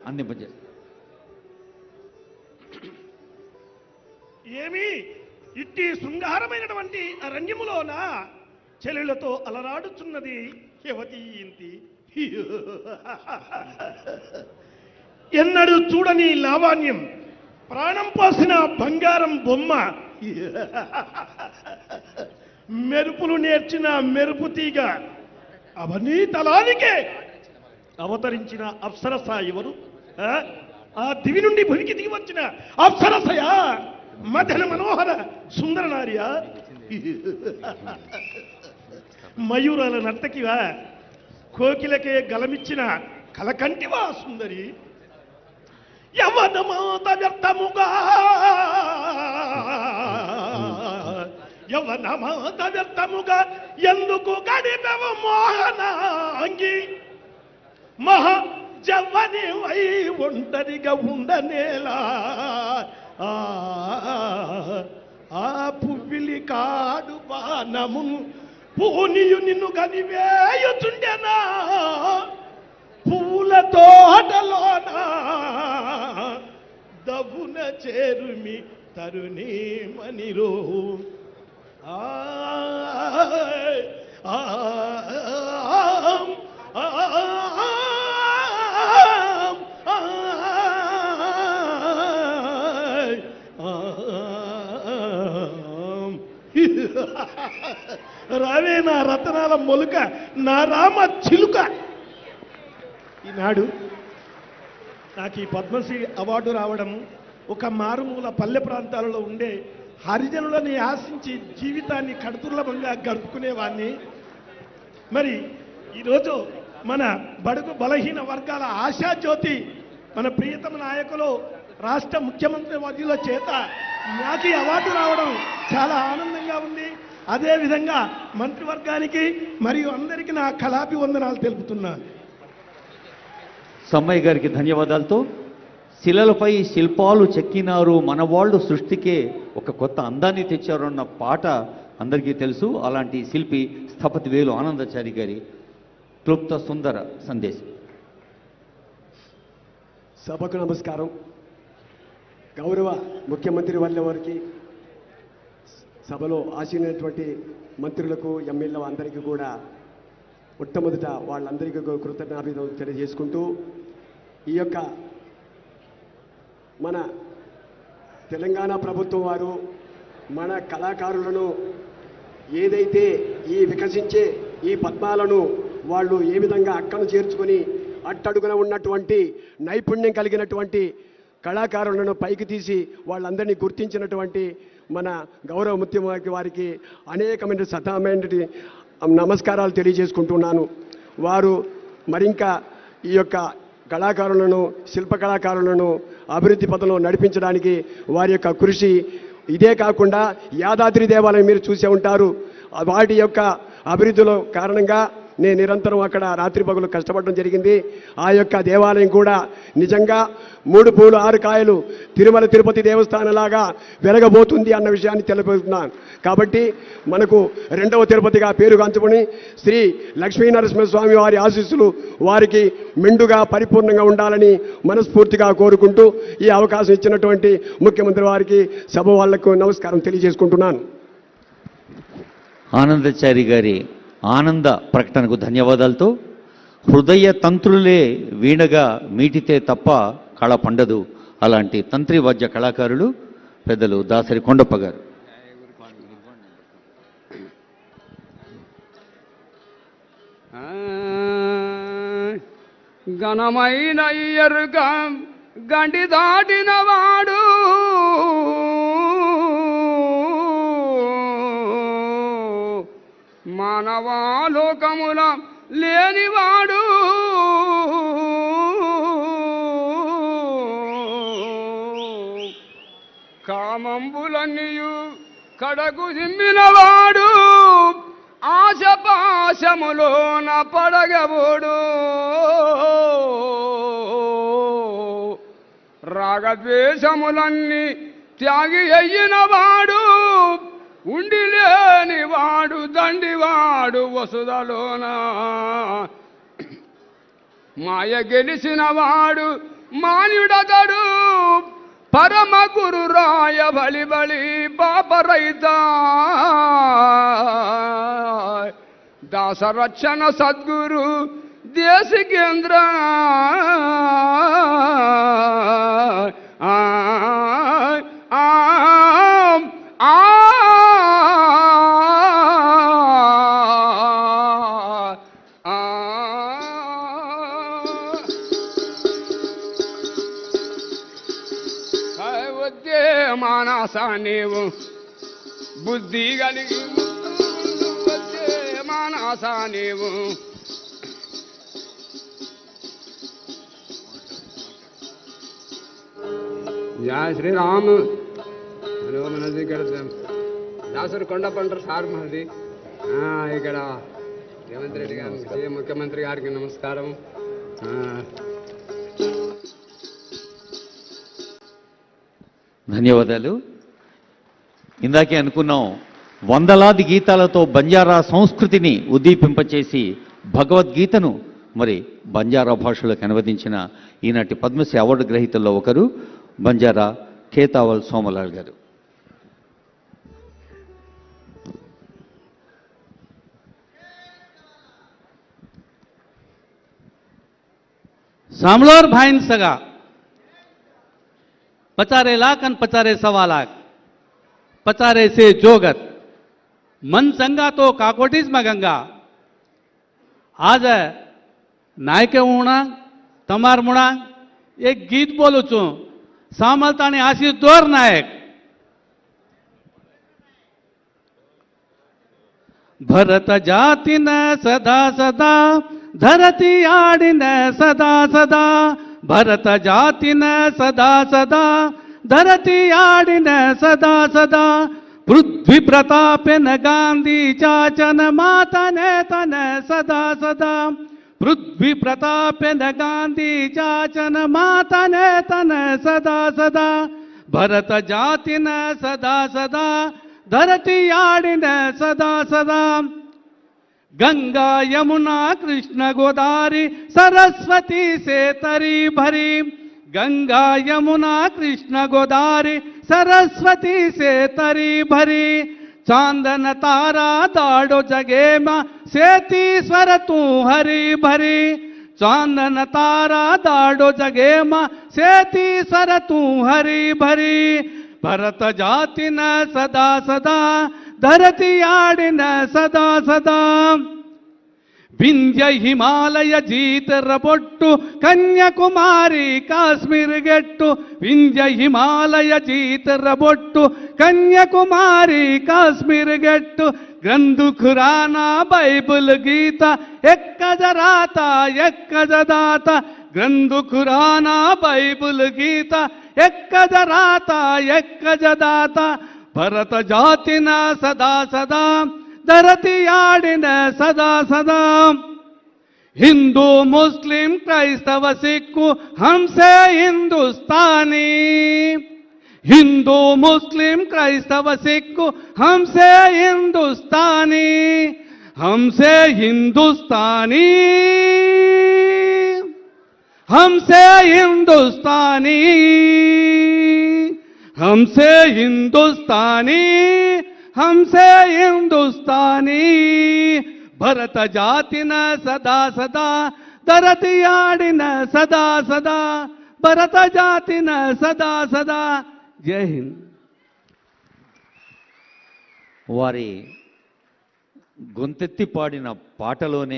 అందింపజేస్తారు. ఏమి ఇట్టి శృంగారమైనటువంటి అరణ్యములోన చెలులతో అలరాడుచున్నది యువతి ఇంతి. ఎన్నడూ చూడని లావాణ్యం, ప్రాణం పోసిన బంగారం బొమ్మ, మెరుపులు నేర్చిన మెరుపు తీగ, అవన్నీ తలానికే అవతరించిన అప్సరస ఎవరు? ఆ దివి నుండి భూమికి దిగి వచ్చిన అప్సరసయ, మదన మనోహర సుందర నార్య, మయూరాల నర్తకివా, కోకిలకే గలమిచ్చిన కలకంటివా సుందరి? యవనమాత వ్యర్థముగా, యవనమాత వ్యర్థముగా ఎందుకు గడిపెవు మోహనాంగి? మహా జవ్వని వై ఒంటరిగా ఉండనేలా, ఆ పువ్విలి కాడు బాణము పూనియు నిన్ను గదివేయుచుండెనా? పూల తోటలోన దవ్వున చేరుమి తరుణీ మనిరో. రావే నా రతనాల మొలుక, నా రామ చిలుక. ఈనాడు నాకు ఈ పద్మశ్రీ అవార్డు రావడం, ఒక మారుమూల పల్లె ప్రాంతాలలో ఉండే హరిజనులని ఆశించి జీవితాన్ని కడుతుర్లభంగా గడుపుకునేవాడిని. మరి ఈరోజు మన బడుగు బలహీన వర్గాల ఆశాజ్యోతి, మన ప్రియతమ నాయకులు, రాష్ట్ర ముఖ్యమంత్రి వర్యుల చేత నాకు ఈ అవార్డు రావడం చాలా ఆనందంగా ఉంది. అదేవిధంగా మంత్రివర్గానికి మరియు అందరికీ నా కళాభివందనాలు తెలుపుతున్నాను. సమ్మయ్య గారికి ధన్యవాదాలతో, శిలలపై శిల్పాలు చెక్కినారు మనవాళ్ళు, సృష్టికే ఒక కొత్త అందాన్ని తెచ్చారు అన్న పాట అందరికీ తెలుసు. అలాంటి శిల్పి స్థపతి వేలు ఆనందాచారి గారి క్లుప్త సుందర సందేశం. సభకు నమస్కారం. గౌరవ ముఖ్యమంత్రి వర్ల వారికి, సభలో ఆశీనటువంటి మంత్రులకు, ఎమ్మెల్యేల అందరికీ కూడా మొట్టమొదట వాళ్ళందరికీ కృతజ్ఞతాభినందనలు తెలియజేసుకుంటూ, ఈ యొక్క మన తెలంగాణ ప్రభుత్వం వారు మన కళాకారులను ఏదైతే ఈ వికసించే ఈ పద్మాలను వాళ్ళు ఏ విధంగా అక్కను చేర్చుకొని అట్టడుగున ఉన్నటువంటి నైపుణ్యం కలిగినటువంటి కళాకారులను పైకి తీసి వాళ్ళందరినీ గుర్తించినటువంటి మన గౌరవ ముఖ్యమంత్రి వారికి అనేకమైన సతమైన నమస్కారాలు తెలియజేసుకుంటున్నాను. వారు మరింకా ఈ యొక్క కళాకారులను, శిల్ప కళాకారులను అభివృద్ధి పథంలో నడిపించడానికి వారి యొక్క కృషి, ఇదే కాకుండా యాదాద్రి దేవాలయం మీరు చూసే ఉంటారు, వాటి యొక్క అభివృద్ధిలో కారణంగా నేను నిరంతరం అక్కడ రాత్రి పగలు కష్టపడడం జరిగింది. ఆ యొక్క దేవాలయం కూడా నిజంగా 3 పూలు 6 కాయలు తిరుమల తిరుపతి దేవస్థానంలాగా వెలగబోతుంది అన్న విషయాన్ని తెలియజేస్తున్నాను. కాబట్టి మనకు 2వ తిరుపతిగా పేరుగాంచుకొని శ్రీ లక్ష్మీనరసింహస్వామి వారి ఆశీస్సులు వారికి మెండుగా పరిపూర్ణంగా ఉండాలని మనస్ఫూర్తిగా కోరుకుంటూ ఈ అవకాశం ఇచ్చినటువంటి ముఖ్యమంత్రి వారికి, సభ వాళ్లకు నమస్కారం తెలియజేసుకుంటున్నాను. ఆనందాచారి గారి ఆనంద ప్రకటనకు ధన్యవాదాలతో, హృదయ తంత్రులే వీణగా మీటితే తప్ప కళ పండదు. అలాంటి తంత్రి వాద్య కళాకారులు పెద్దలు దాసరి కొండప్ప గారు. ఘనమైన ఎరుగా గండి దాటిన వాడు మానవాలోకముల లేనివాడు కామంబులన్నీయు కడకు దిమ్మినవాడు ఆశపాశములోన పడగబోడు రాగద్వేషములన్నీ త్యాగి అయ్యినవాడు ఉండి లేనివాడు దండివాడు వసుదలోన మాయ గెలిచినవాడు మాన్యుడతడు పరమ గురు రాయ బలి బలి పాపరైత దాసరక్షణ సద్గురు దేశికేంద్ర మానస నీవు బుద్ధి కలిగి మానస నీవు జయ శ్రీరామ్. హలో మనది ఇక్కడ దాసరి కొండపంటారు సార్ మనది ఇక్కడ రేవంత్ రెడ్డి గారికి ముఖ్యమంత్రి గారికి నమస్కారం. ధన్యవాదాలు. ఇందాకే అనుకున్నాం, వందలాది గీతాలతో బంజారా సంస్కృతిని ఉద్దీపింపచేసి భగవద్గీతను మరి బంజారా భాషలోకి అనువదించిన ఈనాటి పద్మశ్రీ అవార్డు గ్రహీతల్లో ఒకరు బంజారా కేతావల్ సోమలాల్ గారు. सामलोर भाईन सगा पचारे लाख अन पचारे सवा लाख पचारे से जोगत मन संगा तो काकोटीज में गंगा आज नायके मुणा तमार मुणा एक गीत बोलू छू सामलतानी आशीष दोर नायक भरत जाति न सदा सदा धरती आडिन सदा सदा भरत जाति न सदा सदा धरती आडिन सदा सदा पृथ्वी प्रतापन गांधी चाचन मातन तन सदा सदा पृथ्वी प्रतापन गांधी चाचन मातन तन सदा सदा भरत जाति न सदा सदा धरती आडिन सदा सदा गंगा यमुना कृष्ण गोदावरी सरस्वती से तरी भरी गंगा यमुना कृष्ण गोदावरी सरस्वती से तरी भरी चांदन तारा दाड़ो जगे माँ सेती स्वर तू हरी भरी चांदन तारा दाड़ो जगे माँ सेती स्वर तू हरी भरी भरत जाति न सदा सदा धरती आडिन सदा सदा विंध्य हिमालय जीत रबोट्टु कन्याकुमारी काश्मीर गेट्टु विंध्य हिमालय जीत रबोट्टु कन्याकुमारी काश्मीर गेट्टु ग्रंथु खुराना बाइबल गीता एक्कजराता एक्कजदाता ग्रंथु खुराना बाइबल गीता एक्कजराता एक्कजदाता भरत जाति न सदा सदा धरती आडिन सदा सदा हिंदू मुस्लिम क्राइस्तव सिख हमसे हिंदुस्तानी हिंदू मुस्लिम क्राइस्तव सिख हमसे हिंदुस्तानी हमसे हिंदुस्तानी हमसे हिंदुस्तानी हमसे हिंदुस्तानी हमसे हिंदुस्तानी भरत जाति न सदा सदा धरती आडिन सदा सदा भरत जाति न सदा सदा. जय हिंद. వారి గొంతెత్తి పాడిన పాటలోనే